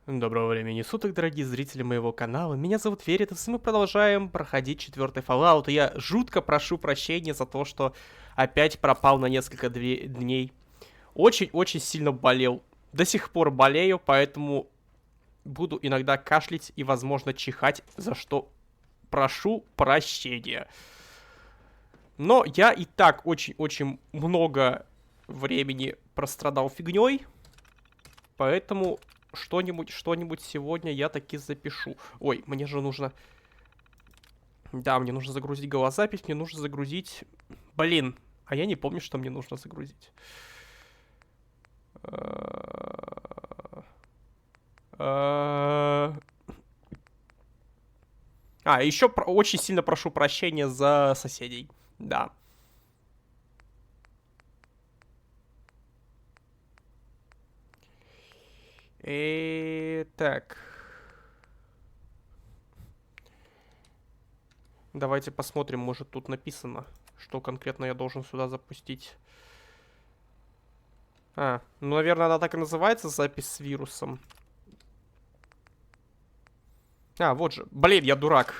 Доброго времени суток, дорогие зрители моего канала. Меня зовут Веритас, и мы продолжаем проходить 4-й Fallout. И я жутко прошу прощения за то, что опять пропал на несколько дней. Очень-очень сильно болел. До сих пор болею, поэтому буду иногда кашлять и, возможно, чихать, за что прошу прощения. Но я и так очень-очень много времени прострадал фигней, поэтому что-нибудь сегодня я таки запишу. Ой, мне же нужно... Да, мне нужно загрузить голозапись, мне нужно загрузить... Блин, а я не помню, что мне нужно загрузить. Еще очень сильно прошу прощения за соседей. Да. Так. Давайте посмотрим, может тут написано, что конкретно я должен сюда запустить. Ну, наверное, она так и называется, запись с вирусом. Вот же. Блин, я дурак.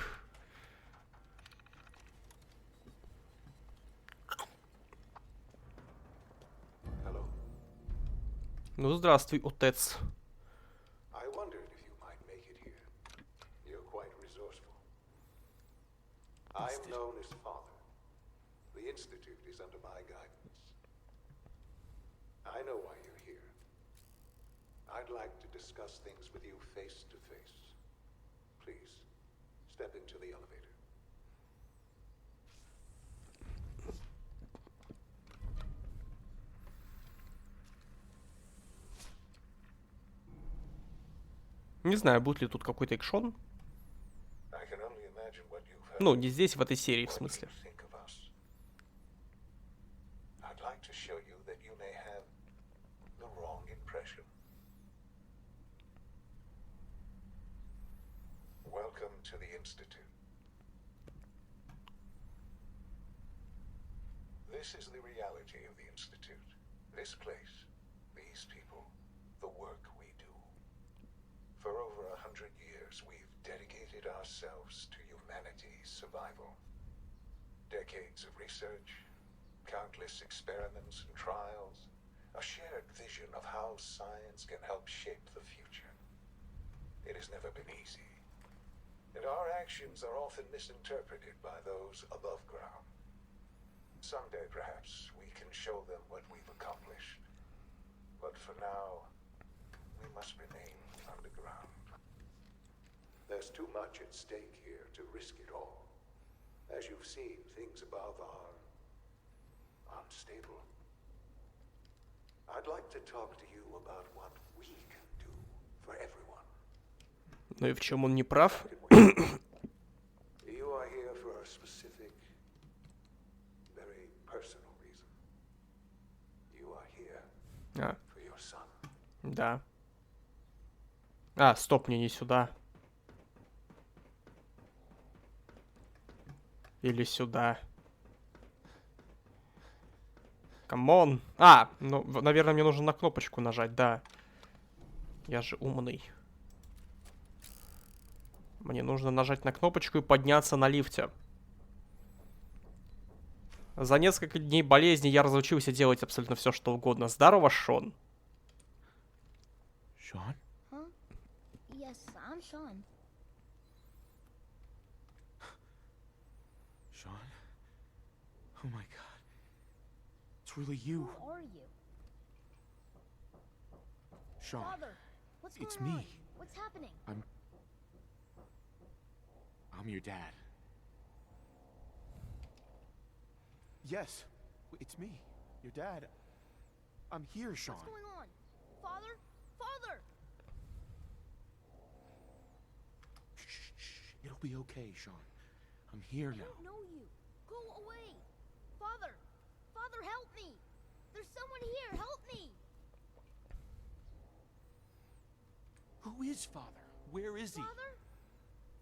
Ну, здравствуй, отец. I am known as Father. The Institute is under my guidance. I know why you're here. I'd like to discuss things with you face to face. Please, step into the elevator. Не знаю, будет ли тут какой-то экшон. Ну, не здесь, в этой серии, в смысле. Welcome to the Institute. This is the reality of the Institute. This place, these people, the work we do. For over 100 years, we've dedicated ourselves to humanity's survival. Decades of research, countless experiments and trials, a shared vision of how science can help shape the future. It has never been easy, and our actions are often misinterpreted by those above ground. Someday, perhaps, we can show them what we've accomplished. But for now, we must remain underground. There's too much at stake here to risk it all. As you've seen, things above are unstable. I'd like to talk to you about what we can do for everyone. Ну и в чем он не прав? You are here for a specific, very personal reason. You are here for your son. Да. Стоп, мне не сюда. Или сюда. Камон. Ну, наверное, мне нужно на кнопочку нажать, да. Я же умный. Мне нужно нажать на кнопочку и подняться на лифте. За несколько дней болезни я разучился делать абсолютно все, что угодно. Здорово, Шон. Sean? Huh? Yes, I'm Sean. Sean? Oh my god. It's really you. Who are you? Sean, Father, what's it's going on? me. What's happening? I'm your dad. Yes, it's me, your dad. I'm here, Sean. What's going on? Father? Father! Shh. It'll be okay, Sean. I'm here I now. don't know you. Go away. Father! Father, help me! There's someone here. Help me! Who is Father? Where is he? Father?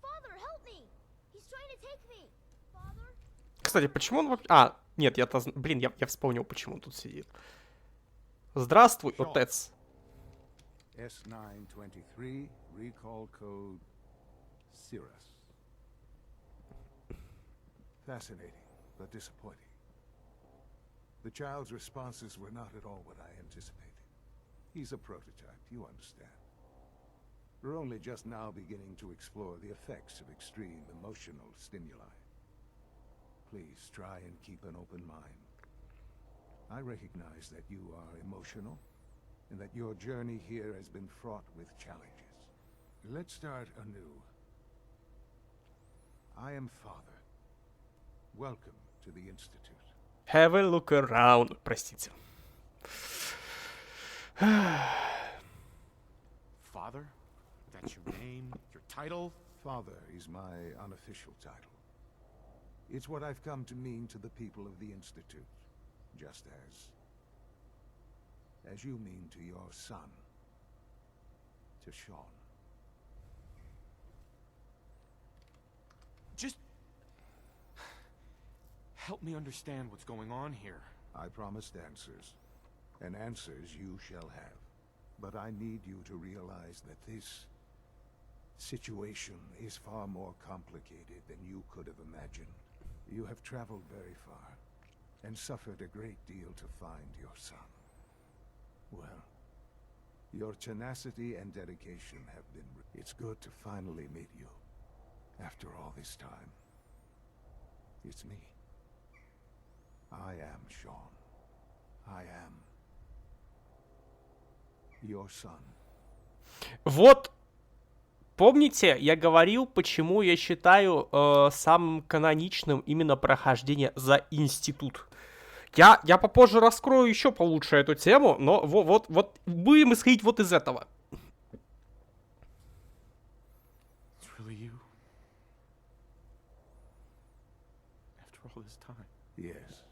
Father, help me! He's trying to take me. Father? Кстати, почему он... Нет, Блин, я вспомнил, почему он тут сидит. Здравствуй, отец. S923, recall code Cirrus. Fascinating, but disappointing. The child's responses were not at all what I anticipated. He's a prototype, you understand. We're only just now beginning to explore the effects of extreme emotional stimuli. Please try and keep an open mind. I recognize that you are emotional, and that your journey here has been fraught with challenges. Let's start anew. I am Father. Welcome to the Institute. Have a look around. Простите. Father? That's your name? Your title? Father is my unofficial title. It's what I've come to mean to the people of the Institute, just as you mean to your son, to Sean. Just help me understand what's going on here. I promised answers, and answers you shall have. But I need you to realize that this situation is far more complicated than you could have imagined. You have traveled very far, and suffered a great deal to find your son. Well, your tenacity and dedication have been... It's good to finally meet you, after all this time. It's me. I am Sean. I am your son. Вот, помните, я говорил, почему я считаю самым каноничным именно прохождение за институт. Я попозже раскрою еще получше эту тему, но вот будем исходить вот из этого. It's really you. After all this time. Yes.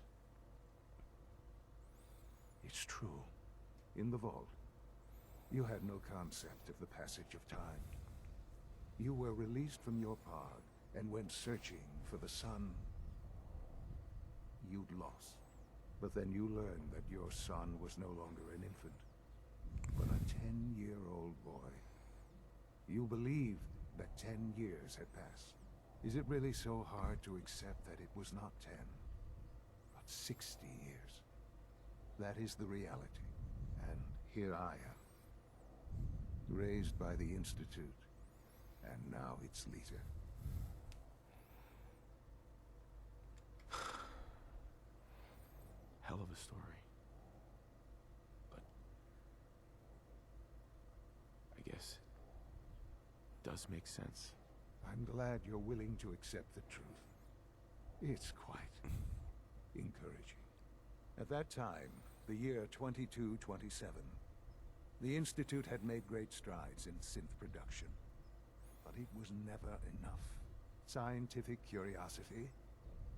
It's true. In the vault, you had no concept of the passage of time. You were released from your pod and went searching for the son you'd lost. But then you learned that your son was no longer an infant, but a 10-year-old boy. You believed that 10 years had passed. Is it really so hard to accept that it was not 10, but 60 years? That is the reality. And here I am, raised by the Institute, and now its leader. Hell of a story. But I guess it does make sense. I'm glad you're willing to accept the truth. It's quite encouraging. At that time, the year 2227, the Institute had made great strides in synth production. But it was never enough. Scientific curiosity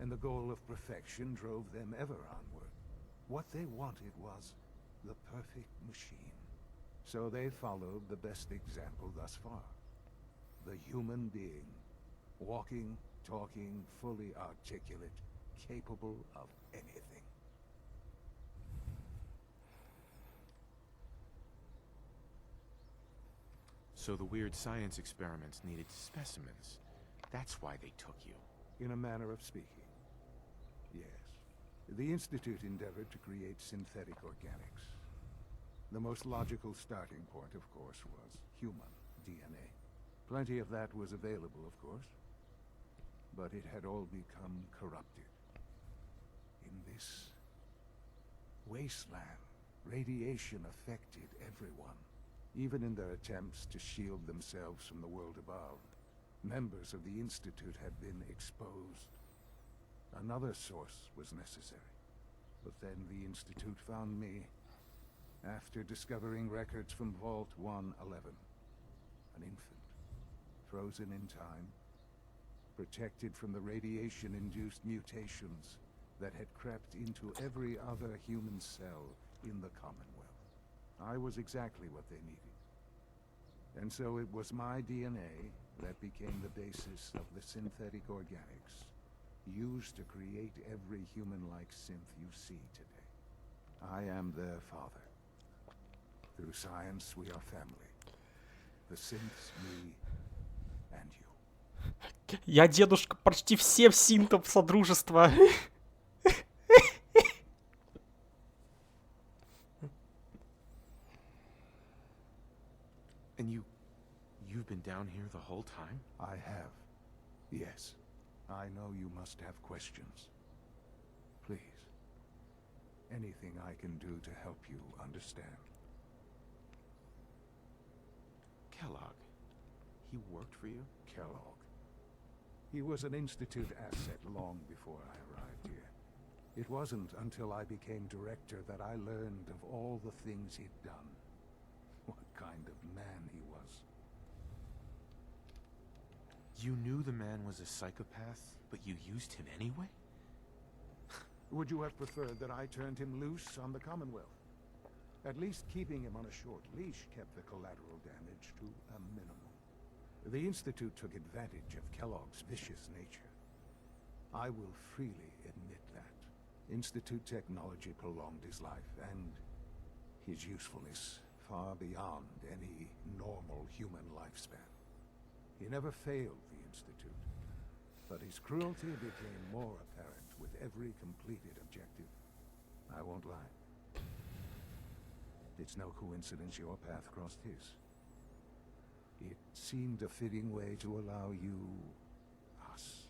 and the goal of perfection drove them ever onward. What they wanted was the perfect machine. So they followed the best example thus far. The human being. Walking, talking, fully articulate, capable of anything. So the weird science experiments needed specimens. That's why they took you. In a manner of speaking. Yes. The Institute endeavored to create synthetic organics. The most logical starting point, of course, was human DNA. Plenty of that was available, of course. But it had all become corrupted. In this wasteland, radiation affected everyone. Even in their attempts to shield themselves from the world above, members of the Institute had been exposed. Another source was necessary. But then the Institute found me after discovering records from Vault 111. An infant, frozen in time, protected from the radiation-induced mutations that had crept into every other human cell in the Commonwealth. I was exactly what they needed. And so it was my DNA that became the basis of the synthetic organics used to create every human-like synth you see today. I am their father. Through science, we are family. The synths, me, and you. Я дедушка почти всем синтов Содружества. And you've been down here the whole time? I have. Yes. I know you must have questions. Please. Anything I can do to help you understand. Kellogg. He worked for you? Kellogg. He was an Institute asset long before I arrived here. It wasn't until I became director that I learned of all the things he'd done. What kind of man he was. You knew the man was a psychopath, but you used him anyway? Would you have preferred that I turned him loose on the Commonwealth? At least keeping him on a short leash kept the collateral damage to a minimum. The Institute took advantage of Kellogg's vicious nature. I will freely admit that. Institute technology prolonged his life, and his usefulness far beyond any normal human lifespan. He never failed the Institute, but his cruelty became more apparent with every completed objective. I won't lie. It's no coincidence your path crossed his. It seemed a fitting way to allow you, us,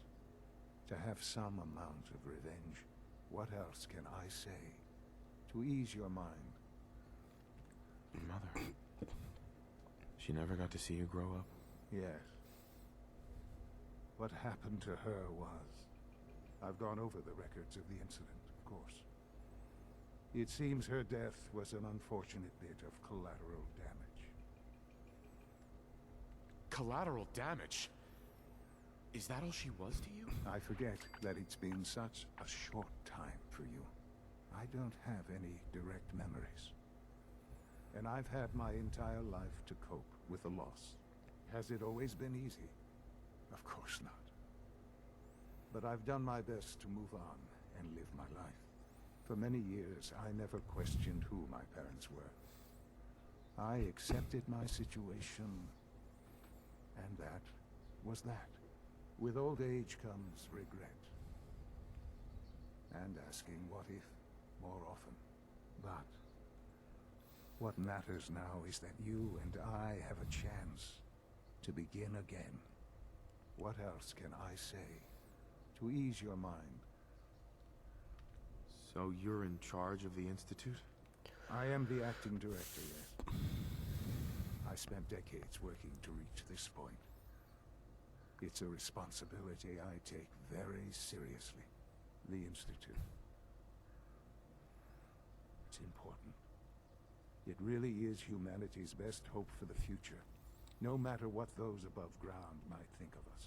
to have some amount of revenge. What else can I say to ease your mind? Mother. She never got to see you grow up? Yes. What happened to her was... I've gone over the records of the incident, of course. It seems her death was an unfortunate bit of collateral damage. Collateral damage? Is that all she was to you? I forget that it's been such a short time for you. I don't have any direct memories. And I've had my entire life to cope with the loss. Has it always been easy? Of course not. But I've done my best to move on and live my life. For many years, I never questioned who my parents were. I accepted my situation, and that was that. With old age comes regret. And asking what if more often. But what matters now is that you and I have a chance to begin again. What else can I say to ease your mind? So you're in charge of the Institute? I am the acting director, yes. I spent decades working to reach this point. It's a responsibility I take very seriously. The Institute. It's important. It really is humanity's best hope for the future, no matter what those above ground might think of us.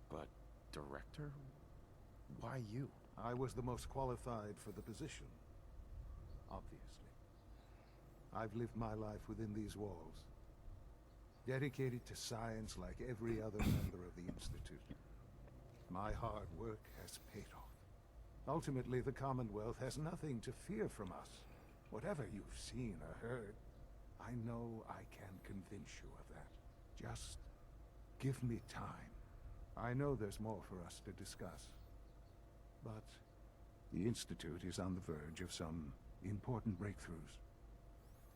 But, director? Why you? I was the most qualified for the position, obviously. I've lived my life within these walls, dedicated to science like every other member of the Institute. My hard work has paid off. Ultimately, the Commonwealth has nothing to fear from us. Whatever you've seen or heard, I know I can convince you of that. Just give me time. I know there's more for us to discuss. But the Institute is on the verge of some important breakthroughs.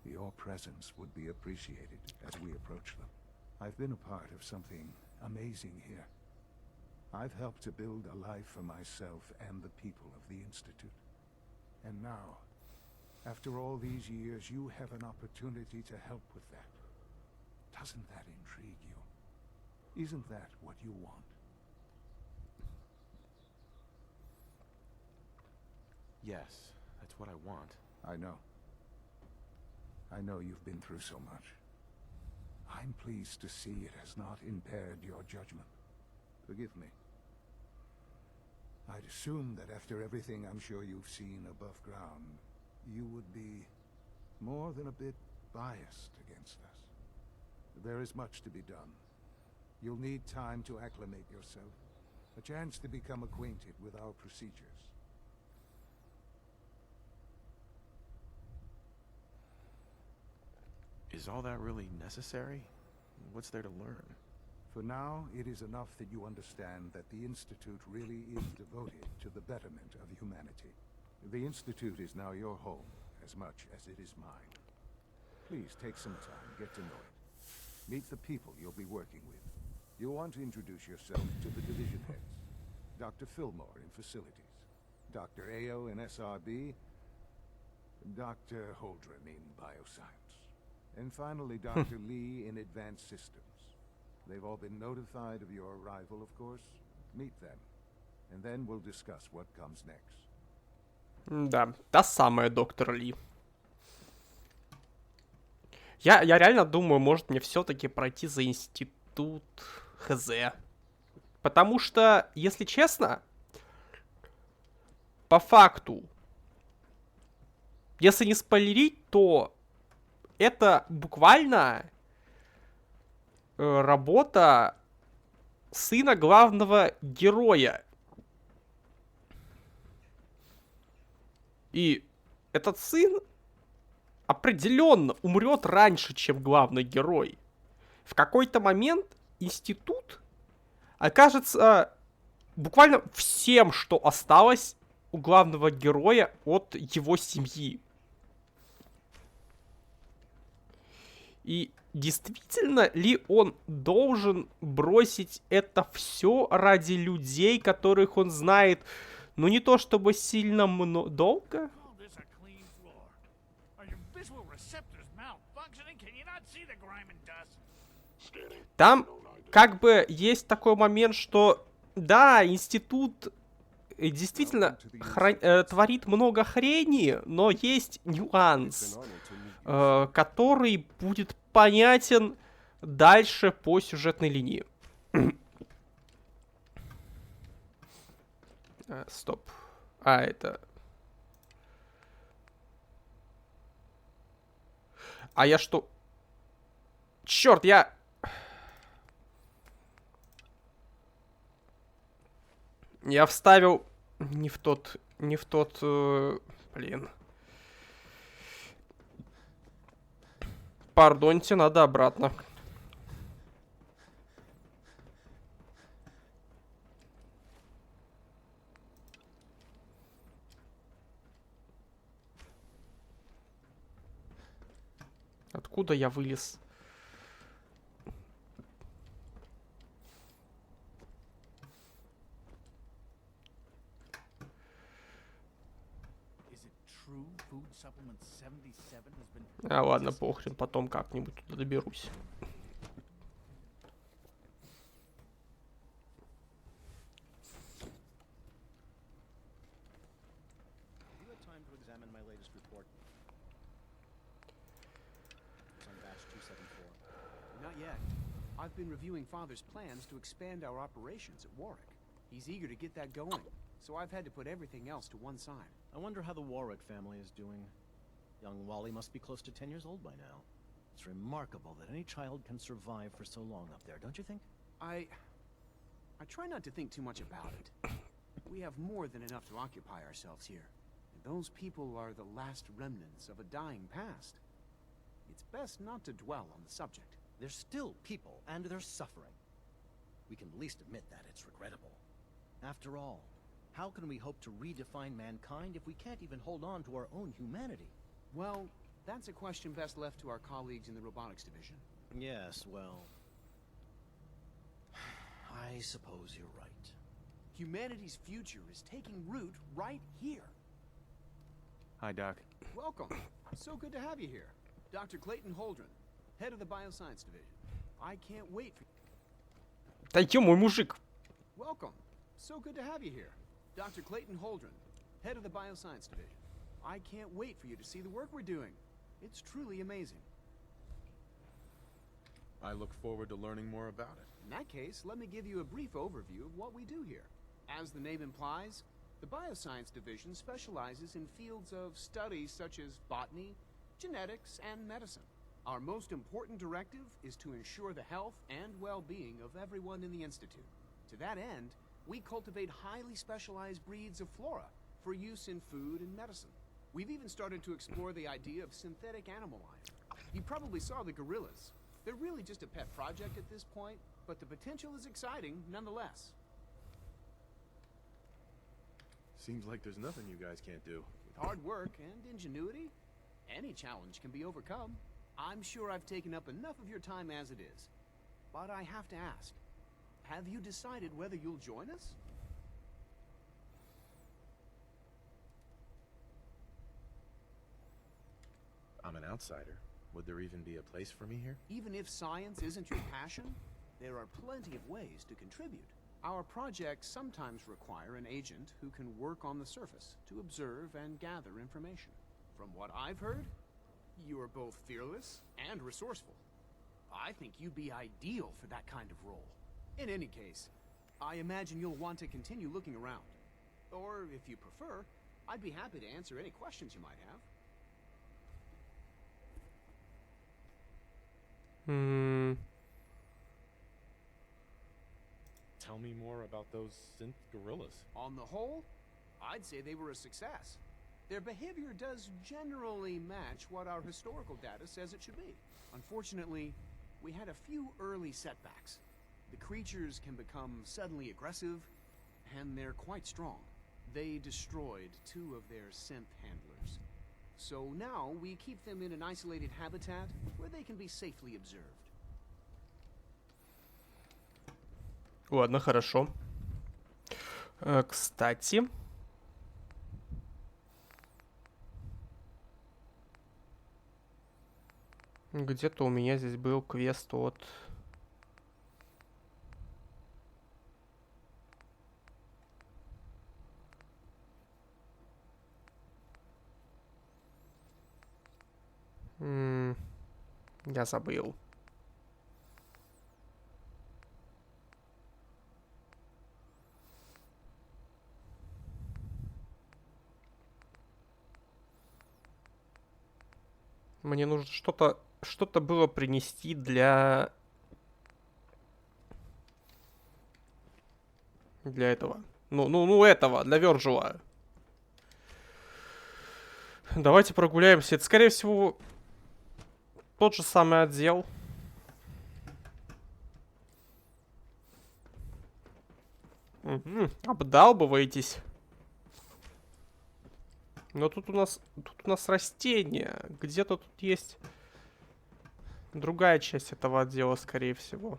Your presence would be appreciated as we approach them. I've been a part of something amazing here. I've helped to build a life for myself and the people of the Institute. And now, after all these years, you have an opportunity to help with that. Doesn't that intrigue you? Isn't that what you want? Yes, that's what I want. I know. I know you've been through so much. I'm pleased to see it has not impaired your judgment. Forgive me. I'd assume that after everything I'm sure you've seen above ground, you would be more than a bit biased against us. There is much to be done. You'll need time to acclimate yourself, a chance to become acquainted with our procedures. Is all that really necessary? What's there to learn? For now, it is enough that you understand that the Institute really is devoted to the betterment of humanity. The Institute is now your home, as much as it is mine. Please take some time, get to know it. Meet the people you'll be working with. You'll want to introduce yourself to the division heads. Dr. Fillmore in Facilities, Dr. Ao in SRB, Dr. Holdren in Bioscience, and finally Dr. Lee in Advanced Systems. They've all been notified of your arrival, of course. Meet them, and then we'll discuss what comes next. Да, та самая доктор Ли. Я реально думаю, может мне все-таки пройти за институт ХЗ. Потому что, если честно, по факту, если не спойлерить, то это буквально работа сына главного героя. И этот сын определенно умрет раньше, чем главный герой. В какой-то момент институт окажется буквально всем, что осталось у главного героя от его семьи. И действительно ли он должен бросить это все ради людей, которых он знает, ну не то чтобы сильно долго? Там как бы есть такой момент, что да, институт действительно творит много хрени, но есть нюанс, который будет понятен дальше по сюжетной линии. Стоп. Это... А я что? Черт, я... Я вставил не в тот... Блин. Пардоньте, надо обратно. Откуда я вылез? А, ладно, похрен, потом как-нибудь туда доберусь. I've been reviewing Father's plans to expand our operations at Warwick. He's eager to get that going, so I've had to put everything else to one side. I wonder how the Warwick family is doing. Young Wally must be close to 10 years old by now. It's remarkable that any child can survive for so long up there, don't you think? I try not to think too much about it. We have more than enough to occupy ourselves here. And those people are the last remnants of a dying past. It's best not to dwell on the subject. They're still people, and they're suffering. We can at least admit that it's regrettable. After all, how can we hope to redefine mankind if we can't even hold on to our own humanity? Well, that's a question best left to our colleagues in the robotics division. Yes, well... I suppose you're right. Humanity's future is taking root right here. Hi, Doc. Welcome. So good to have you here. Dr. Clayton Holdren, head of the Bioscience Division. I can't wait for... Да ё-мой, мужик! Welcome. So good to have you here. Dr. Clayton Holdren, head of the Bioscience Division. I can't wait for you to see the work we're doing. It's truly amazing. I look forward to learning more about it. In that case, let me give you a brief overview of what we do here. As the name implies, the Bioscience Division specializes in fields of studies such as botany, genetics, and medicine. Our most important directive is to ensure the health and well-being of everyone in the Institute. To that end, we cultivate highly specialized breeds of flora for use in food and medicine. We've even started to explore the idea of synthetic animal life. You probably saw the gorillas. They're really just a pet project at this point, but the potential is exciting nonetheless. Seems like there's nothing you guys can't do. With hard work and ingenuity, any challenge can be overcome. I'm sure I've taken up enough of your time as it is. But I have to ask, have you decided whether you'll join us? I'm an outsider. Would there even be a place for me here? Even if science isn't your passion, there are plenty of ways to contribute. Our projects sometimes require an agent who can work on the surface to observe and gather information. From what I've heard, you are both fearless and resourceful. I think you'd be ideal for that kind of role. In any case, I imagine you'll want to continue looking around. Or, if you prefer, I'd be happy to answer any questions you might have. Tell me more about those synth gorillas. On the whole, I'd say they were a success. Their behavior does generally match what our historical data says it should be. Unfortunately, we had a few early setbacks. The creatures can become suddenly aggressive, and they're quite strong. They destroyed 2 of their synth handlers. So now we keep them in an isolated habitat where they can be safely observed. Ладно, хорошо. Кстати... Где-то у меня здесь был квест от... Я забыл. Мне нужно что-то было принести для этого. Ну этого, для Вёрджила. Давайте прогуляемся. Это, скорее всего, тот же самый отдел. Обдалбываетесь. Но тут у нас растения. Где-то тут есть другая часть этого отдела, скорее всего.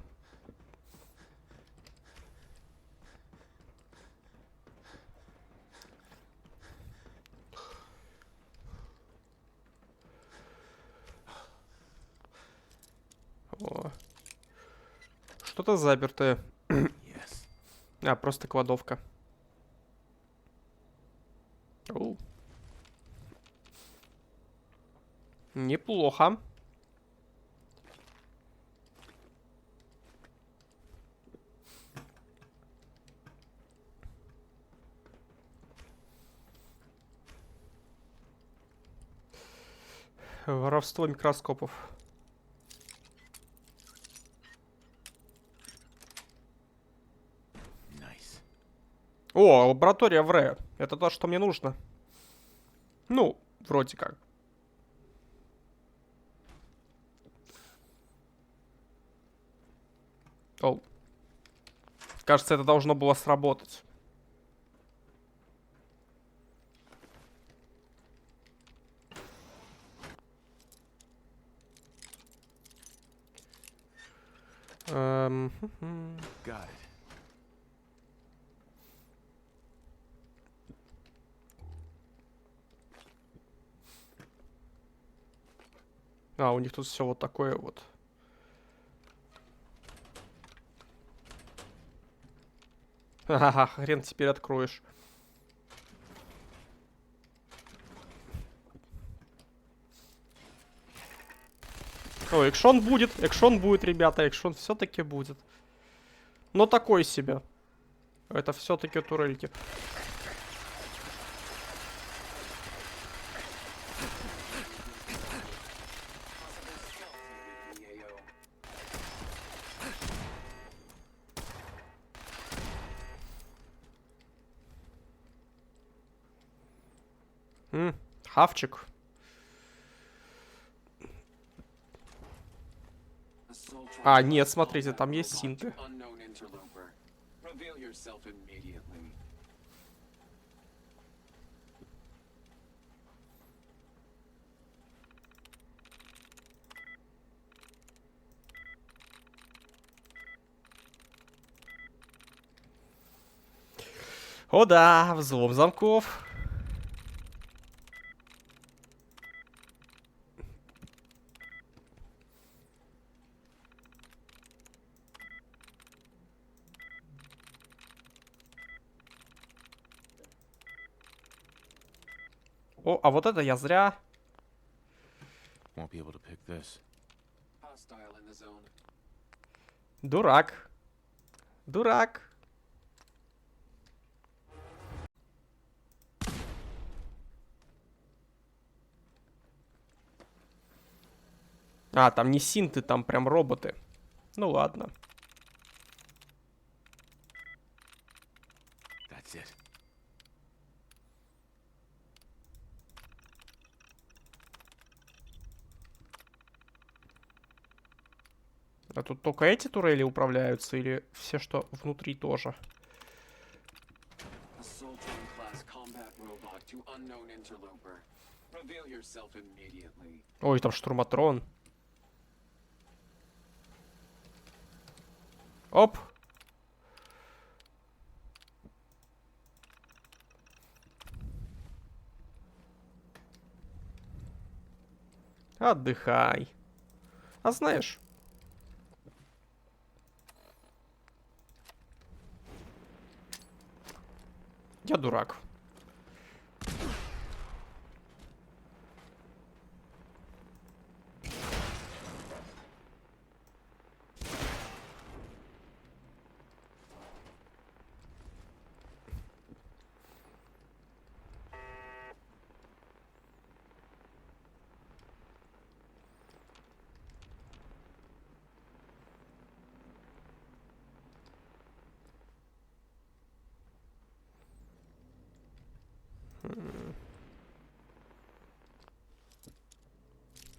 О. Что-то запертое. А, просто кладовка. Оу. Неплохо. Воровство микроскопов. О, лаборатория в Ре. Это то, что мне нужно. Ну, вроде как. О. Кажется, это должно было сработать. Got it. А, у них тут все вот такое вот. Ага, хрен теперь откроешь. О, экшон будет, ребята, экшон все-таки будет. Но такой себе. Это все-таки турельки. Хавчик. А, нет, смотрите, там есть синты. О да, взлом замков. О, а вот это я зря. Won't be able to pick this. Дурак. Дурак. А, там не синты, там прям роботы. Ну ладно. That's it. А тут только эти турели управляются или все, что внутри тоже? Ой, там штурматрон. Оп. Отдыхай. А знаешь... Я дурак.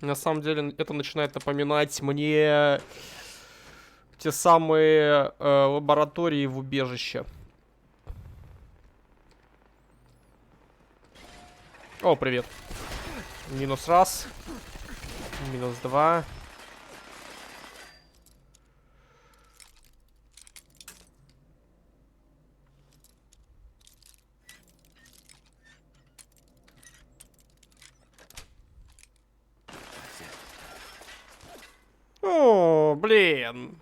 На самом деле, это начинает напоминать мне те самые лаборатории в убежище. О, привет. Минус раз. Минус два. О, блин.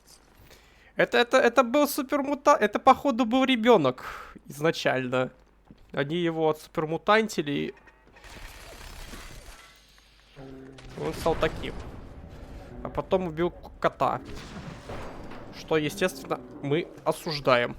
Это был супермутант. Это, походу, был ребенок изначально. Они его отсупермутантили. Он стал таким. А потом убил кота. Что, естественно, мы осуждаем.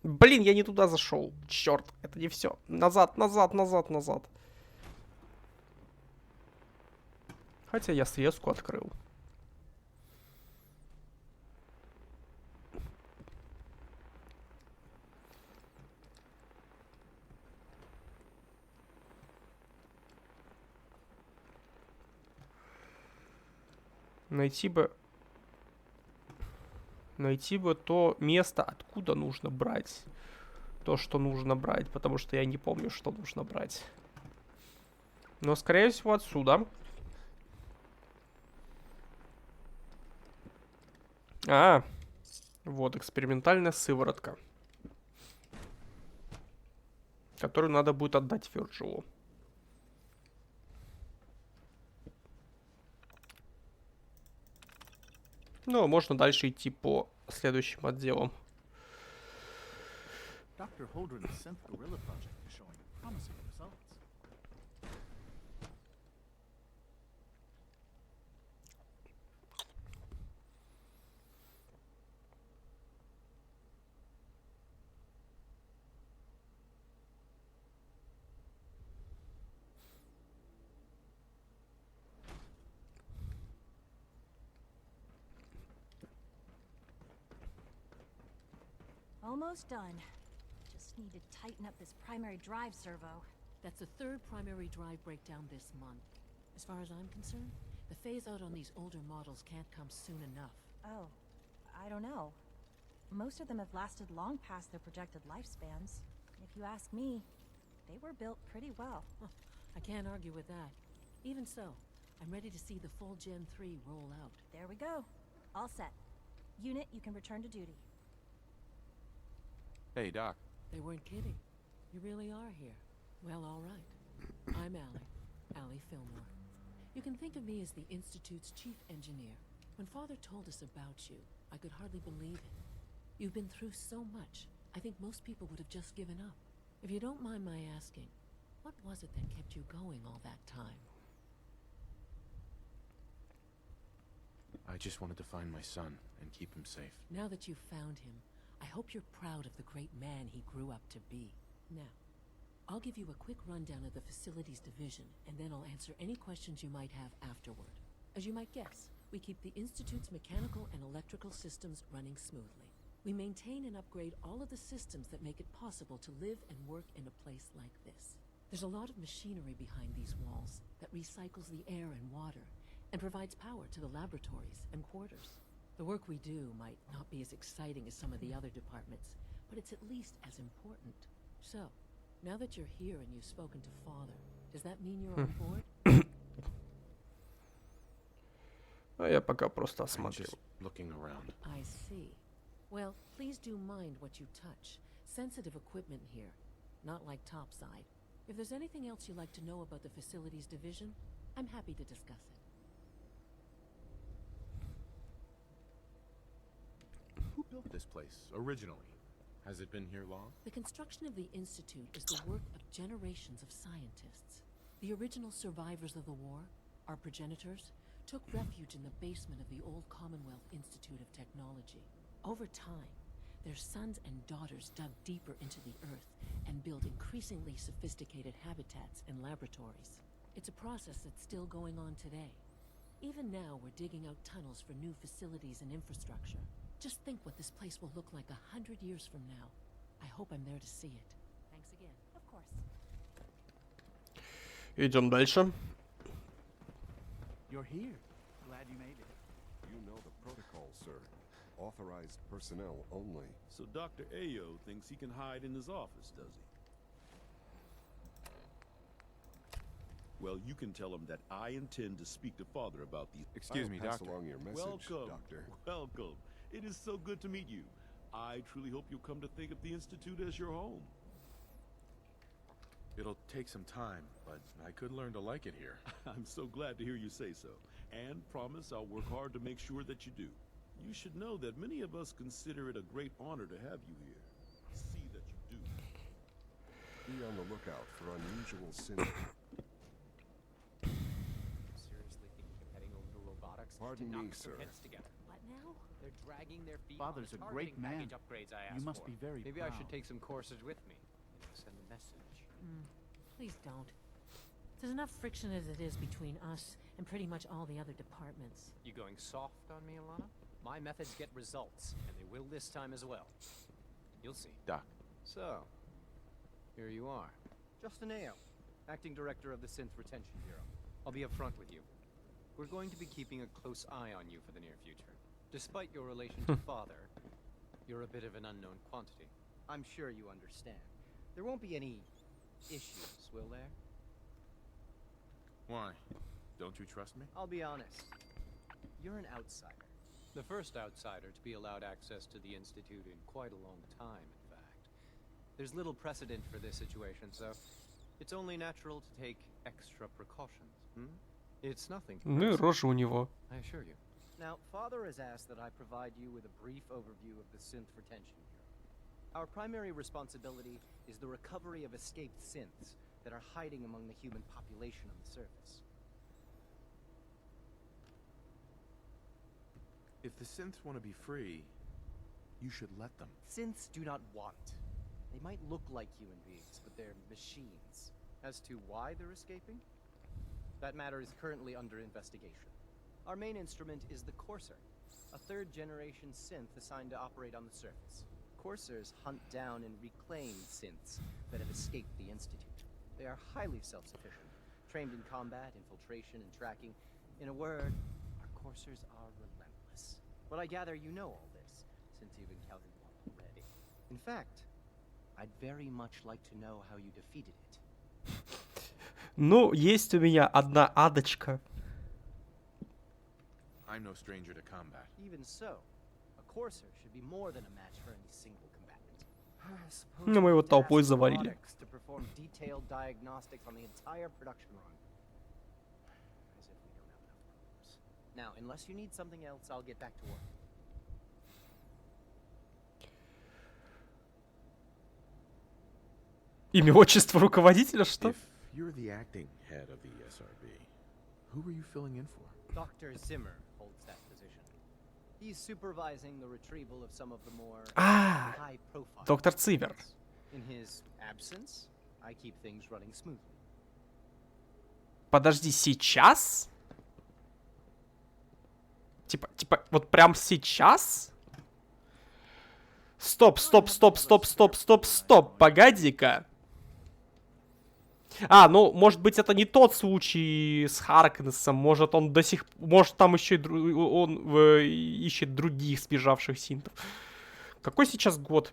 Блин, я не туда зашел. Черт, это не все. Назад, назад, назад, назад. Хотя я срезку открыл. Найти бы то место, откуда нужно брать то, что нужно брать, потому что я не помню, что нужно брать. Но, скорее всего, отсюда. А, вот экспериментальная сыворотка, которую надо будет отдать Вирджилу. Ну, можно дальше идти по следующим отделам. Dr. Holdren's synth gorilla project is showing promising results. Almost done. Just need to tighten up this primary drive servo. That's the third primary drive breakdown this month. As far as I'm concerned, the phase out on these older models can't come soon enough. Oh, I don't know. Most of them have lasted long past their projected lifespans. If you ask me, they were built pretty well. I can't argue with that. Even so, I'm ready to see the full Gen 3 roll out. There we go. All set. Unit, you can return to duty. Hey, Doc. They weren't kidding. You really are here. Well, all right. I'm Allie Fillmore. You can think of me as the Institute's chief engineer. When Father told us about you, I could hardly believe it. You've been through so much, I think most people would have just given up. If you don't mind my asking, what was it that kept you going all that time? I just wanted to find my son and keep him safe. Now that you've found him, I hope you're proud of the great man he grew up to be. Now, I'll give you a quick rundown of the Facilities Division, and then I'll answer any questions you might have afterward. As you might guess, we keep the Institute's mechanical and electrical systems running smoothly. We maintain and upgrade all of the systems that make it possible to live and work in a place like this. There's a lot of machinery behind these walls that recycles the air and water and provides power to the laboratories and quarters. The work we do might not be as exciting as some of the other departments, but it's at least as important. So, now that you're here and you've spoken to Father, does that mean you're on board? А я пока просто I'm осмотрел. just looking around. I see. Well, please do mind what you touch. Sensitive equipment here, not like topside. If there's anything else you'd like to know about the Facilities Division, I'm happy to discuss it. Who built this place originally? Has it been here long? The construction of the Institute is the work of generations of scientists. The original survivors of the war, our progenitors, took refuge in the basement of the old Commonwealth Institute of Technology. Over time, their sons and daughters dug deeper into the earth and built increasingly sophisticated habitats and laboratories. It's a process that's still going on today. Even now, we're digging out tunnels for new facilities and infrastructure. Just think what this place will look like 100 years from now. I hope I'm there to see it. Thanks again. Of course. Идем дальше. You're here. Glad you made it. You know the protocol, sir. Authorized personnel only. So Dr. Ayo thinks he can hide in his office, does he? Well, you can tell him that I intend to speak to Father about these. Excuse I'll me, pass Doctor. along your message, Welcome, Doctor. welcome. It is so good to meet you. I truly hope you'll come to think of the Institute as your home. It'll take some time, but I could learn to like it here. I'm so glad to hear you say so, and promise I'll work hard to make sure that you do. You should know that many of us consider it a great honor to have you here. See that you do. Be on the lookout for unusual symptoms. Seriously thinking of heading over to robotics Pardon to knock me, some sir. heads together? What now? They're dragging their feet Father's on the a great targeting man. package upgrades I You asked must for. be very Maybe I proud. should take some courses with me. Send a message. Please don't. There's enough friction as it is between us and pretty much all the other departments. You going soft on me, Alana? My methods get results, and they will this time as well. You'll see. Doc. So, here you are. Justin Ayo, Acting Director of the Synth Retention Bureau. I'll be upfront with you. We're going to be keeping a close eye on you for the near future. Despite your relation to Father, you're a bit of an unknown quantity. I'm sure you understand. There won't be any issues, will there? Why? Don't you trust me? I'll be honest. You're an outsider. The first outsider to be allowed access to the Institute in quite a long time, in fact. There's little precedent for this situation, so it's only natural to take extra precautions. It's nothing to Ну и рожа у него. I assure you. Now, Father has asked that I provide you with a brief overview of the Synth Retention Bureau. Our primary responsibility is the recovery of escaped synths that are hiding among the human population on the surface. If the synths want to be free, you should let them. Synths do not want. They might look like human beings, but they're machines. As to why they're escaping? That matter is currently under investigation. Our main instrument is the Courser, a third-generation synth assigned to operate on the surface. coursers hunt down and reclaim synths that have escaped the Institute. They are highly self-sufficient, trained in combat, infiltration, and tracking. In a word, our coursers are relentless. But I gather you know all this, since you've encountered one already. In fact, I'd very much like to know how you defeated it. Ну, есть у меня одна адочка. I'm no stranger to combat. Even so, a courser should be more than a match for any single combatant. Ну, мы его толпой завалили. To perform detailed diagnostics on the entire production run. As if we don't have enough problems. Now, unless you need something else, I'll get back to work. Имя, отчество руководителя, что? If you're the acting head of the SRB, who are you filling in for? Dr. Zimmer holds that position. He's supervising the retrieval of some of the more high-profile. Доктор Цивер. In his absence, I keep things running smoothly. Подожди, сейчас? Типа, вот прям сейчас? Стоп, погоди-ка. А, ну, может быть, это не тот случай с Харкнессом. Может, он до сих... Может, там еще он ищет других сбежавших синтов. Какой сейчас год?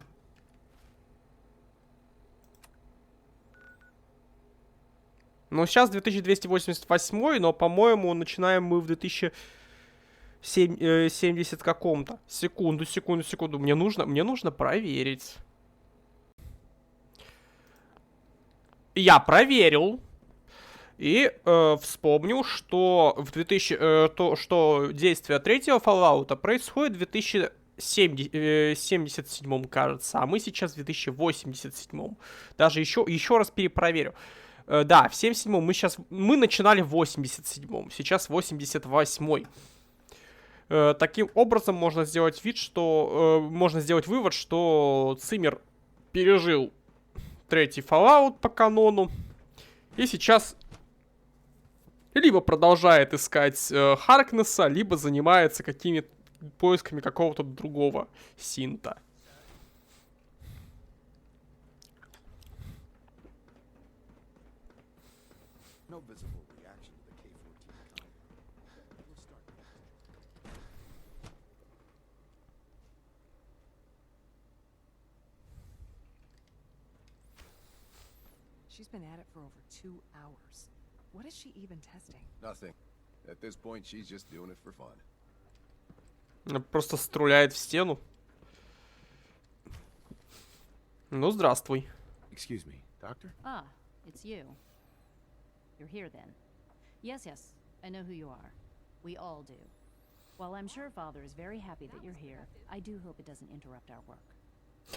Ну, сейчас 2288, но, по-моему, начинаем мы в 2070 каком-то. Секунду. Мне нужно проверить. Я проверил. И вспомнил, что что действие третьего Fallout происходит в 2077, кажется. А мы сейчас в 2087. Даже еще раз перепроверю. Да, в 77-м мы начинали в 87-м. Сейчас 88-й. Таким образом можно сделать вывод, что Циммер пережил третий Fallout по канону. И сейчас либо продолжает искать Харкнесса, либо занимается какими-то поисками какого-то другого синта. No visible reaction to the K-14 contact. We'll start. She's been at it for over 2 hours. What is she even testing? Nothing. At this point, she's just doing it for fun. Просто стреляет в стену. Ну, здравствуй. Excuse me, doctor? Ah, it's you. You're here then. Yes, I know who you are. We all do. While I'm sure Father is very happy that you're here, I do hope it doesn't interrupt our work.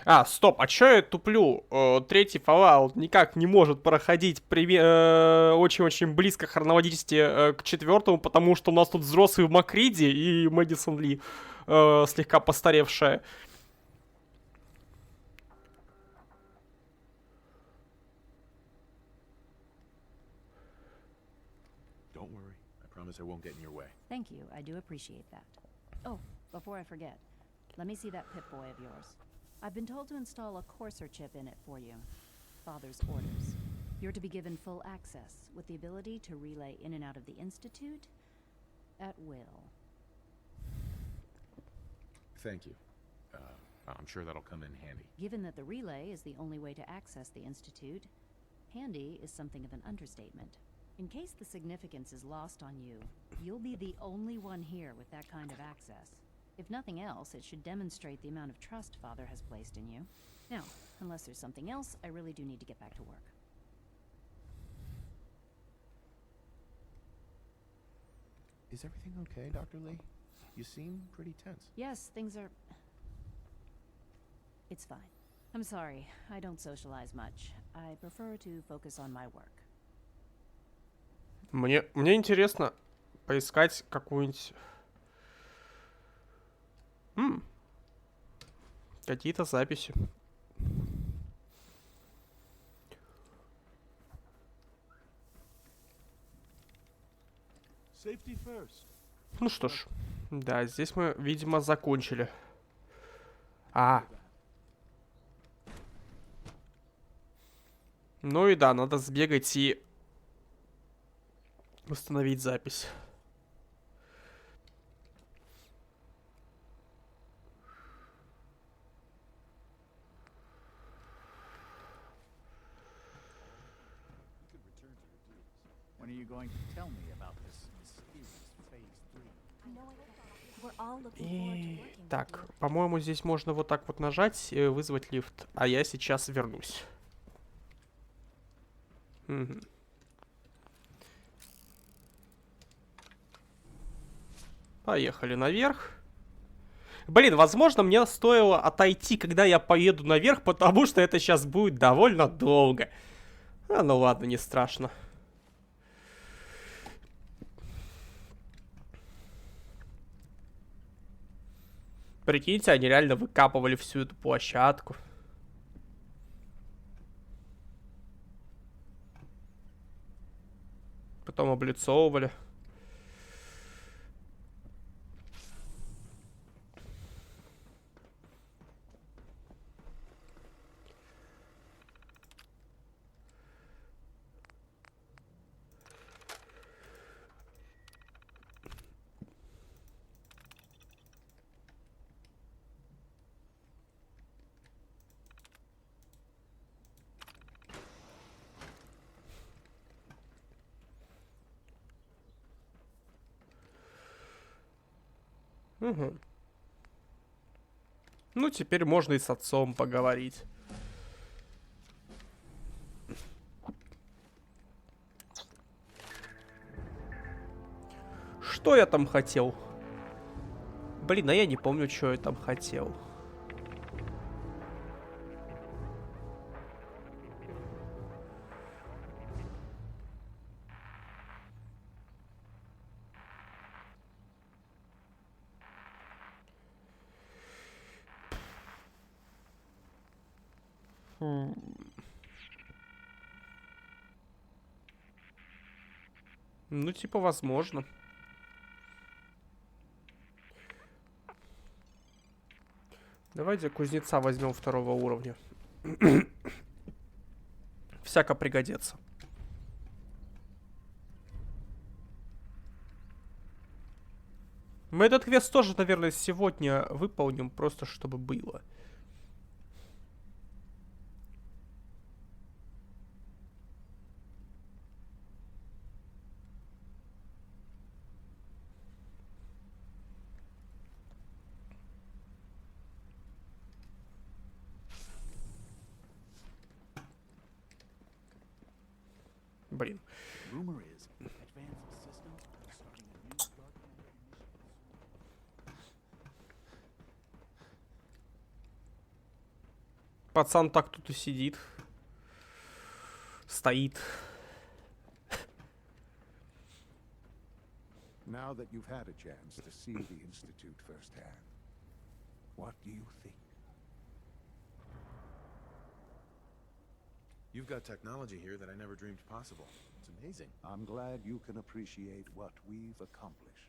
А, стоп, а чё я туплю? Третий Fallout никак не может проходить очень-очень близко хронологически к четвертому, потому что у нас тут взрослый в Макриде и Мэдисон Ли слегка постаревшая. Don't worry. I promise I won't get in your way. Thank you, I do appreciate that. Oh, before I forget, let me see that Pip-Boy of yours. I've been told to install a courser chip in it for you. Father's orders. You're to be given full access, with the ability to relay in and out of the Institute at will. Thank you. I'm sure that'll come in handy. Given that the relay is the only way to access the Institute, handy is something of an understatement. In case the significance is lost on you, you'll be the only one here with that kind of access. If nothing else, it should demonstrate the amount of trust Father has placed in you. Now, unless there's something else, I really do need to get back to work. Is everything okay, Dr. Lee? You seem pretty tense. Yes, things are... It's fine. I'm sorry, I don't socialize much. I prefer to focus on my work. Мне интересно поискать какую-нибудь... Какие-то записи. Ну что ж, да, здесь мы, видимо, закончили. Ну и да, надо сбегать и установить запись. When are you going to tell me about this mysterious phase 3? We're all looking forward to И working with так, you. по-моему, здесь можно вот так вот нажать, вызвать лифт. А я сейчас вернусь. Мгм. Поехали наверх. Блин, возможно, мне стоило отойти, когда я поеду наверх, потому что это сейчас будет довольно долго. А, ну ладно, не страшно. Прикиньте, они реально выкапывали всю эту площадку. Потом облицовывали. Угу. Ну, теперь можно и с отцом поговорить. Что я там хотел? Блин, а я не помню, что я там хотел. Ну, типа, возможно. Давайте кузнеца возьмем 2-го уровня. Всяко пригодится. Мы этот квест тоже, наверное, сегодня выполним, просто чтобы было. Блин. Rumor is, advanced system is starting a new dark matter initiative. Пацан так тут и сидит. Стоит. Now that you've had a chance to see the Institute firsthand, what do you think? You've got technology here that I never dreamed possible. It's amazing. I'm glad you can appreciate what we've accomplished.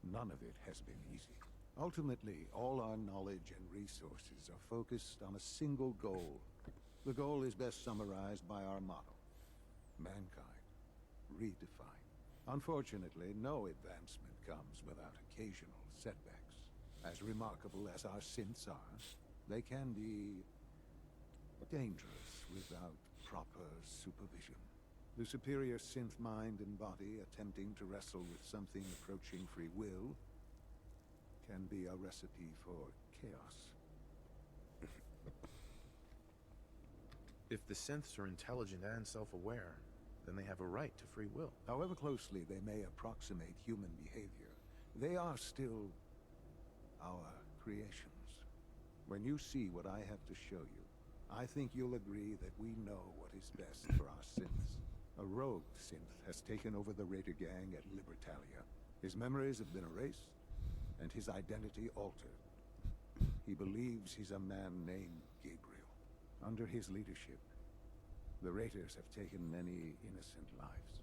None of it has been easy. Ultimately, all our knowledge and resources are focused on a single goal. The goal is best summarized by our motto: mankind, redefined. Unfortunately, no advancement comes without occasional setbacks. As remarkable as our synths are, they can be dangerous without proper supervision. The superior synth mind and body attempting to wrestle with something approaching free will can be a recipe for chaos. If the synths are intelligent and self-aware, then they have a right to free will. However closely they may approximate human behavior, they are still our creations. When you see what I have to show you, I think you'll agree that we know what is best for our synths. A rogue synth has taken over the Raider gang at Libertalia. His memories have been erased, and his identity altered. He believes he's a man named Gabriel. Under his leadership, the Raiders have taken many innocent lives.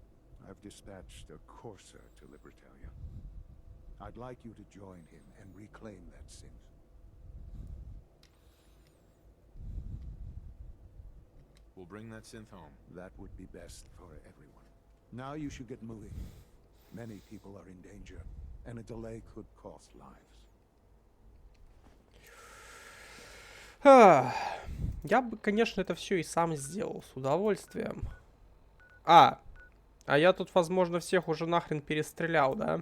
I've dispatched a courser to Libertalia. I'd like you to join him and reclaim that synth. We'll bring that synth home. That would be best for everyone. Now you should get moving. Many people are in danger, and a delay could cost lives. Я бы, конечно, это все и сам сделал с удовольствием. А я тут, возможно, всех уже нахрен перестрелял, да?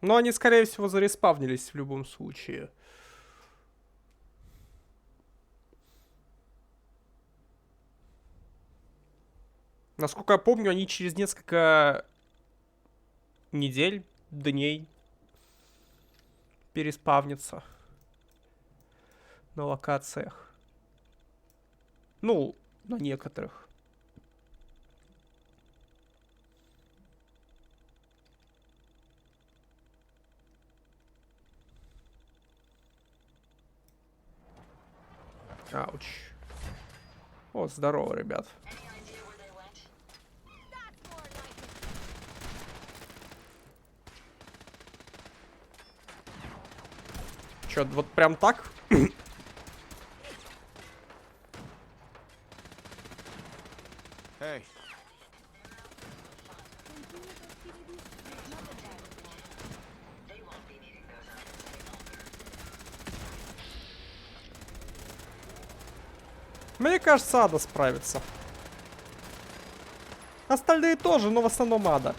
Но они, скорее всего, зареспавнились в любом случае. Насколько я помню, они через несколько недель, дней переспавнятся на локациях. Ну, на некоторых. Ауч. О, здорово, ребят. Чё, вот прям так? Hey. Мне кажется, Ада справится. Остальные тоже, но в основном Ада.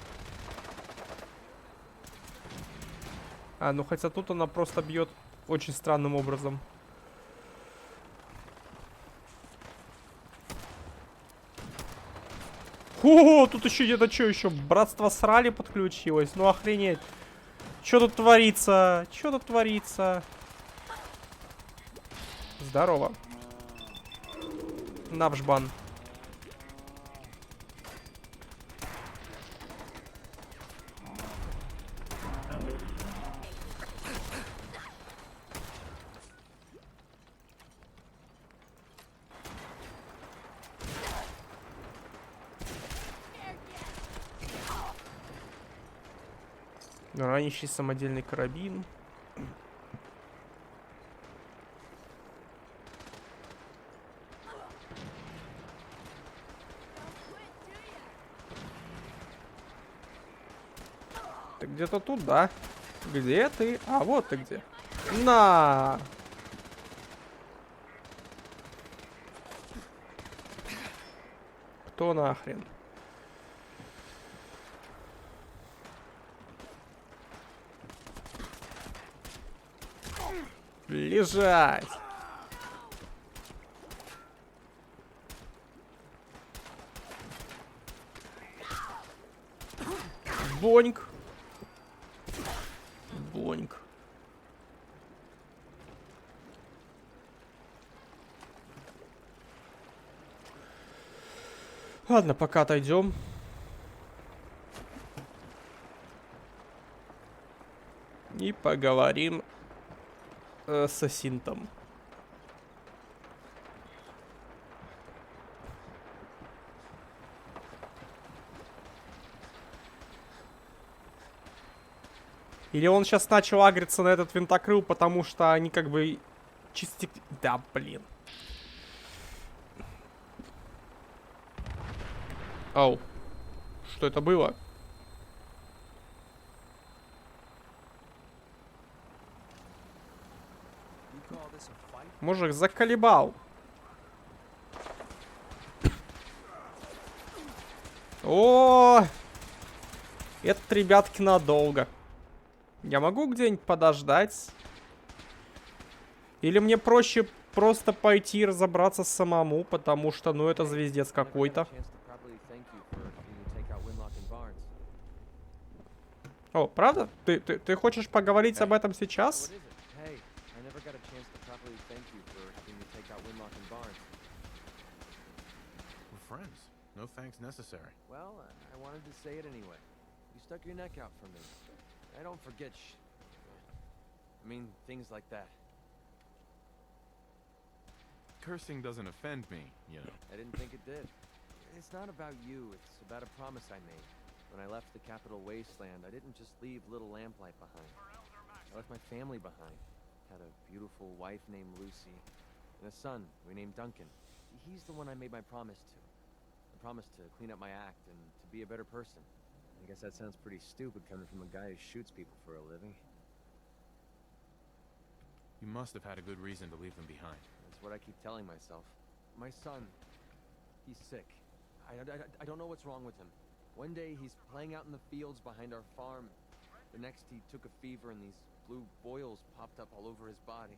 Ну хотя тут она просто бьет очень странным образом. О, тут еще где-то что еще? Братство срали подключилось. Ну охренеть. Что тут творится? Что тут творится? Здорово. Навжбан. Ранящий самодельный карабин. Ты где-то тут, да? Где ты? А, вот ты где. На! Кто нахрен? Лежать! Боньк! Боньк. Ладно, пока отойдем. И поговорим с Асинтом. Или он сейчас начал агриться на этот винтокрыл, потому что они как бы чисто... Да, блин. Ау. Что это было? Мужик заколебал. О, это, ребятки, надолго. Я могу где-нибудь подождать? Или мне проще просто пойти разобраться самому, потому что, ну, это звездец какой-то. О, правда? Ты хочешь поговорить об этом сейчас? No thanks necessary. Well, I wanted to say it anyway. You stuck your neck out for me. I don't forget I mean, things like that. Cursing doesn't offend me, you know. I didn't think it did. It's not about you, it's about a promise I made. When I left the capital wasteland, I didn't just leave little Lamplight behind. I left my family behind. Had a beautiful wife named Lucy. and a son we named Duncan. He's the one I made my promise to. I promised to clean up my act and to be a better person. I guess that sounds pretty stupid coming from a guy who shoots people for a living. You must have had a good reason to leave them behind. That's what I keep telling myself. My son, he's sick. I don't know what's wrong with him. One day he's playing out in the fields behind our farm. The next he took a fever and these blue boils popped up all over his body.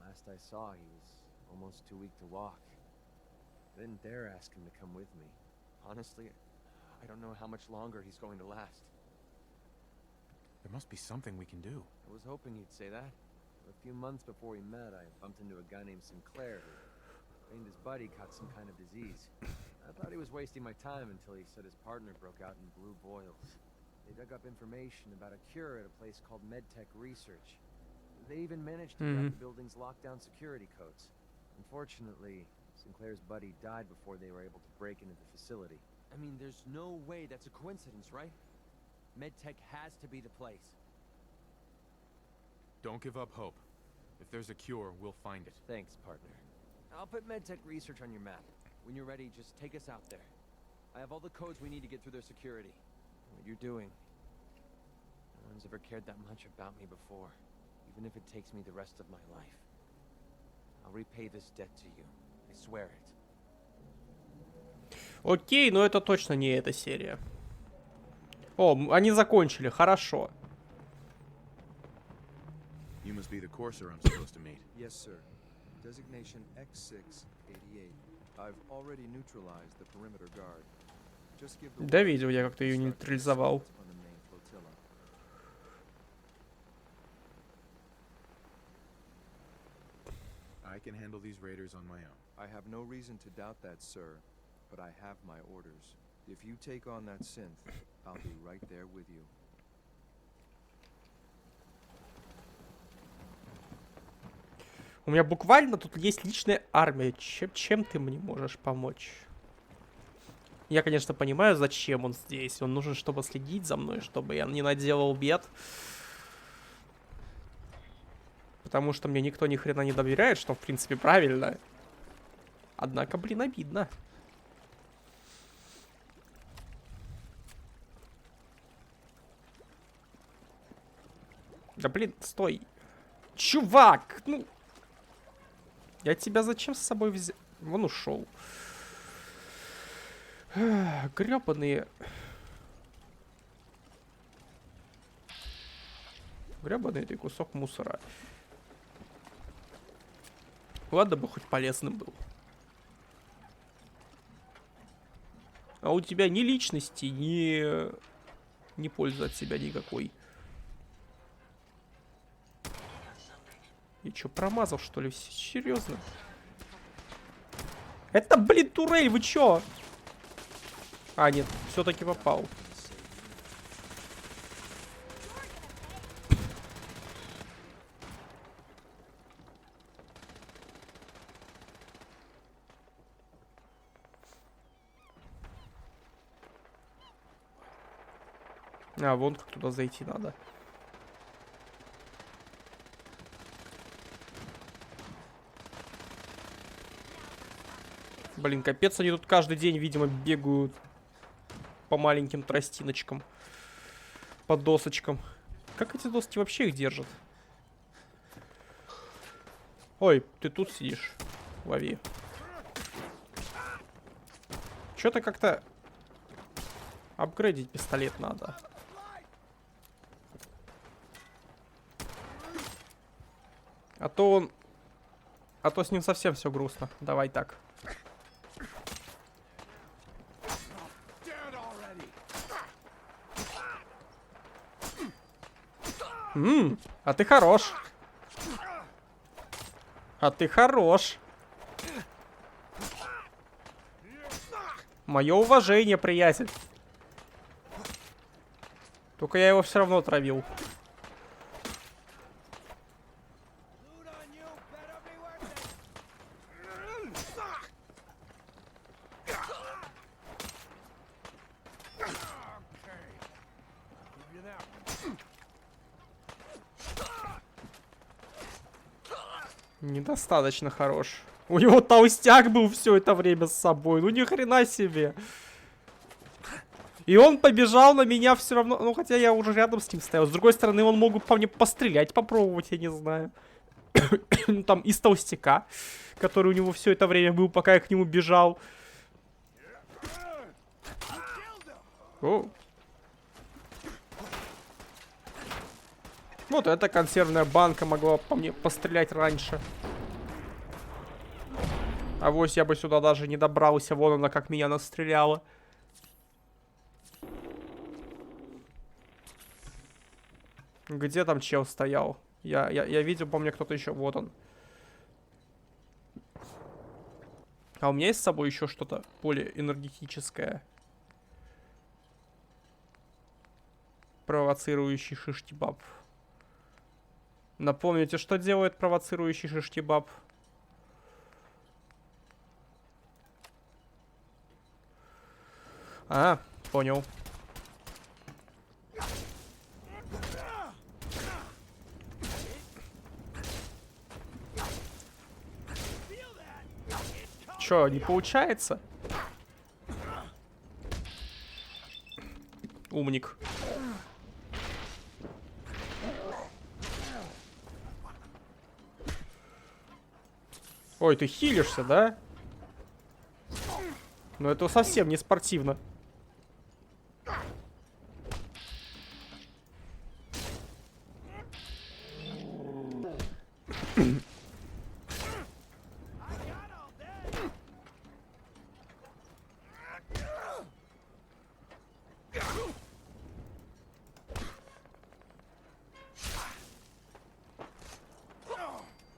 Last I saw, he was almost too weak to walk. I didn't dare ask him to come with me. Honestly, I don't know how much longer he's going to last. There must be something we can do. I was hoping you'd say that. A few months before we met, I bumped into a guy named Sinclair who claimed his buddy caught some kind of disease. I thought he was wasting my time until he said his partner broke out in blue boils. They dug up information about a cure at a place called MedTech Research. They even managed to crack the building's lockdown security codes. Unfortunately, Sinclair's buddy died before they were able to break into the facility. I mean, there's no way that's a coincidence, right? MedTech has to be the place. Don't give up hope. If there's a cure, we'll find it. Thanks, partner. I'll put MedTech Research on your map. When you're ready, just take us out there. I have all the codes we need to get through their security. What you're doing, no one's ever cared that much about me before, even if it takes me the rest of my life. I'll repay this debt to you. I swear it. Окей, но это точно не эта серия. О, они закончили, хорошо. You must be the courser I'm supposed to meet. Yes, sir. Designation X688. I've already neutralized the perimeter guard. Just give the Да, видел я, как ты ее нейтрализовал. I can handle these raiders on my own. I have no reason to doubt that, sir, but I have my orders. If you take on that synth, I'll be right there with you. У меня буквально тут есть личная армия. Чем ты мне можешь помочь? Я, конечно, понимаю, зачем он здесь. Он нужен, чтобы следить за мной, чтобы я не наделал бед. Потому что мне никто ни хрена не доверяет, что, в принципе, правильно. Однако, блин, обидно. Да, блин, стой. Чувак, ну... Я тебя зачем с собой взял? Вон ушел. Гребаные. Гребаный ты кусок мусора. Ладно бы хоть полезным был. А у тебя ни личности, ни пользы от себя никакой. Я чё, промазал, что ли? Серьезно? Это, блин, турель, вы чё? А, нет, все-таки попал. А, вон как туда зайти надо. Блин, капец, они тут каждый день, видимо, бегают по маленьким тростиночкам, по досочкам. Как эти доски вообще их держат? Ой, ты тут сидишь. Лови. Чё-то как-то апгрейдить пистолет надо. А то с ним совсем все грустно. Давай так. А ты хорош. А ты хорош. Мое уважение, приятель. Только я его все равно отравил. Недостаточно хорош. У него толстяк был все это время с собой. Ну ни хрена себе. И он побежал на меня все равно. Ну хотя я уже рядом с ним стоял. С другой стороны, он мог бы по мне пострелять, попробовать, я не знаю. Там из толстяка, который у него все это время был, пока я к нему бежал. О. Вот эта консервная банка могла по мне пострелять раньше. Авось я бы сюда даже не добрался. Вон она как меня настреляла. Где там чел стоял? Я видел, помню, кто-то еще. Вот он. А у меня есть с собой еще что-то более энергетическое. Провоцирующий шиштибаб. Напомните, что делает провоцирующий шиштибаб? А, понял. Чё, не получается? Умник. Ой, ты хилишься, да? Но это совсем не спортивно.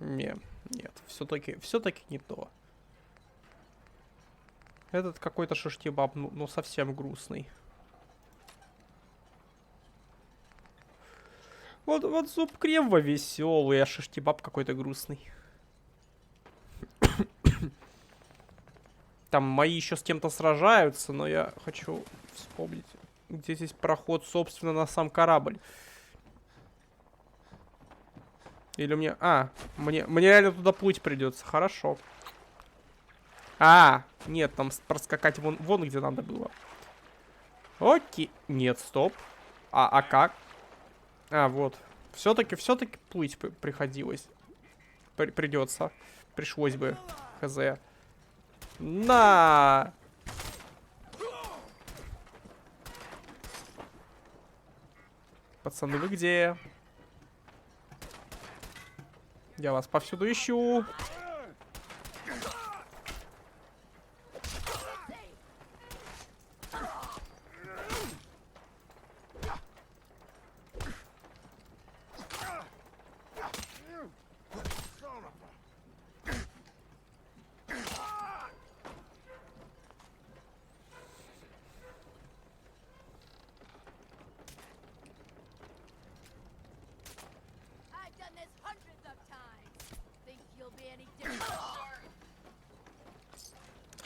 Нет, все-таки не то. Этот какой-то шиштибаб, ну совсем грустный. Вот зуб Кремва веселый, а шиштибаб какой-то грустный. Там мои еще с кем-то сражаются, но я хочу вспомнить, где здесь проход, собственно, на сам корабль. Или мне... мне реально туда плыть придется. Хорошо. Нет, там проскакать вон где надо было. Окей. Нет, стоп. А как? Вот. Все-таки плыть приходилось. Придется. Пришлось бы. Хз. На! Пацаны, вы где? Я вас повсюду ищу.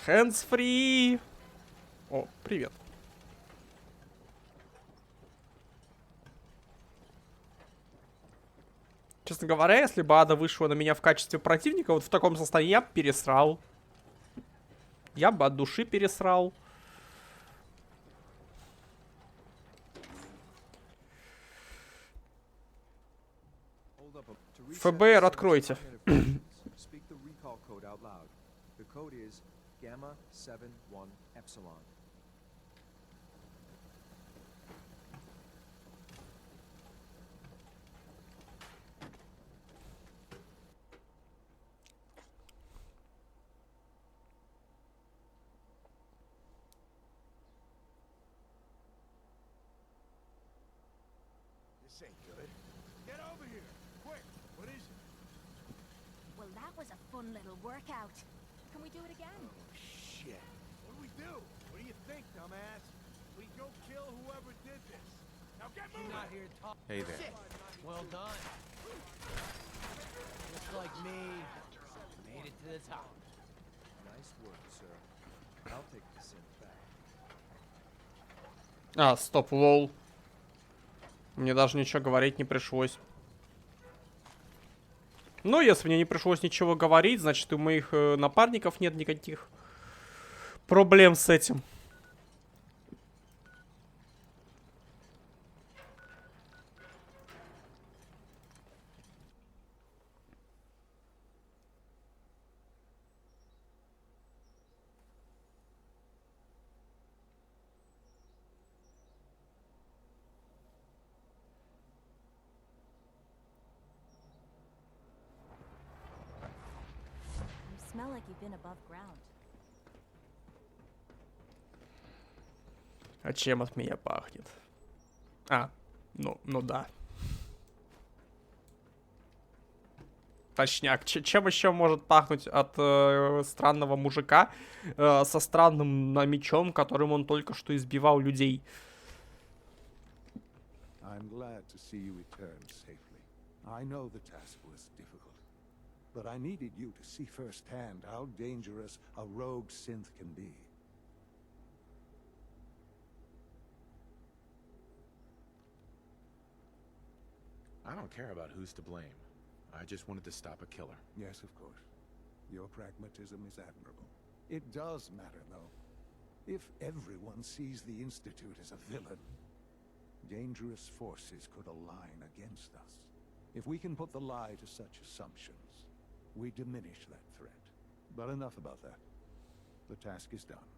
Hands free. О, привет. Честно говоря, если бы Ада вышла на меня в качестве противника, вот в таком состоянии я бы пересрал. Я бы от души пересрал. ФБР, откройте. Gamma 71 Epsilon. This ain't good. Get over here, quick! What is it? Well, that was a fun little workout. Can we do it again? Shit. What do we do? What do you think, dumbass? We go kill whoever did this. Now get moving! You're not here to talk. Hey there. Shit. Well done. Looks like me. Made it to the top. Nice work, sir. I'll take the synth back. Стоп, лол. Мне даже ничего говорить не пришлось. Ну, если мне не пришлось ничего говорить, значит, у моих напарников нет никаких проблем с этим. You smell like you've been above ground. А чем от меня пахнет? А, ну да. Точняк. Чем еще может пахнуть от странного мужика со странным мечом, которым он только что избивал людей? I'm glad to see you return safely. I know the task was difficult, but I needed you to see firsthand how dangerous a rogue synth can be. I don't care about who's to blame. I just wanted to stop a killer. Yes, of course. Your pragmatism is admirable. It does matter, though. If everyone sees the Institute as a villain, dangerous forces could align against us. If we can put the lie to such assumptions, we diminish that threat. But enough about that. The task is done.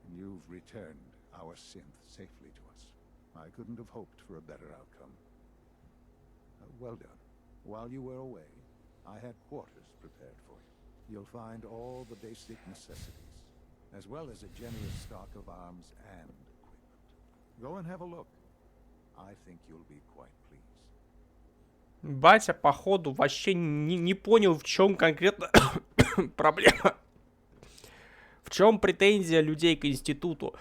And you've returned our synth safely to us. I couldn't have hoped for a better outcome. Well done. While you were away, I had quarters prepared for you. You'll find all the basic necessities, as well as a generous stock of arms and equipment. Go and have a look. I think you'll be quite pleased. Батя, походу, вообще не понял, в чем конкретно проблема. В чем претензия людей к институту.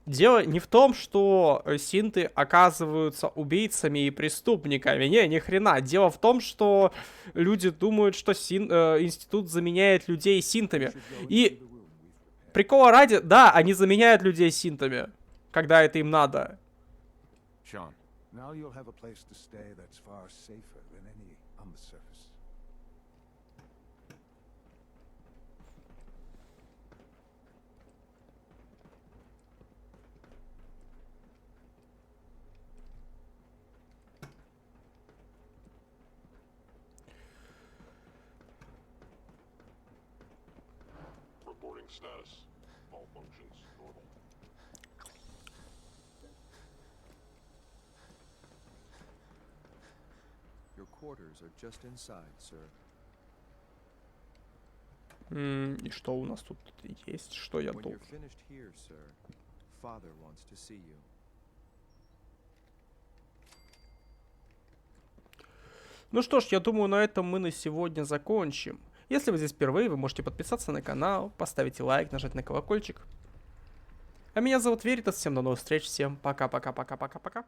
Дело не в том, что синты оказываются убийцами и преступниками. Не, ни хрена. Дело в том, что люди думают, что институт заменяет людей синтами. И прикола ради, да, они заменяют людей синтами, когда это им надо. Sean. Now you'll have a place to stay that's far safer than any on the surface. Reporting status. All functions normal. Your quarters are just inside, sir. И что у нас тут есть? Что я When должен? you're finished here, sir, Father wants to see you. Ну что ж, я думаю, на этом мы на сегодня закончим. Если вы здесь впервые, вы можете подписаться на канал, поставить лайк, нажать на колокольчик. А меня зовут Веритас, всем до новых встреч, всем пока-пока-пока-пока-пока.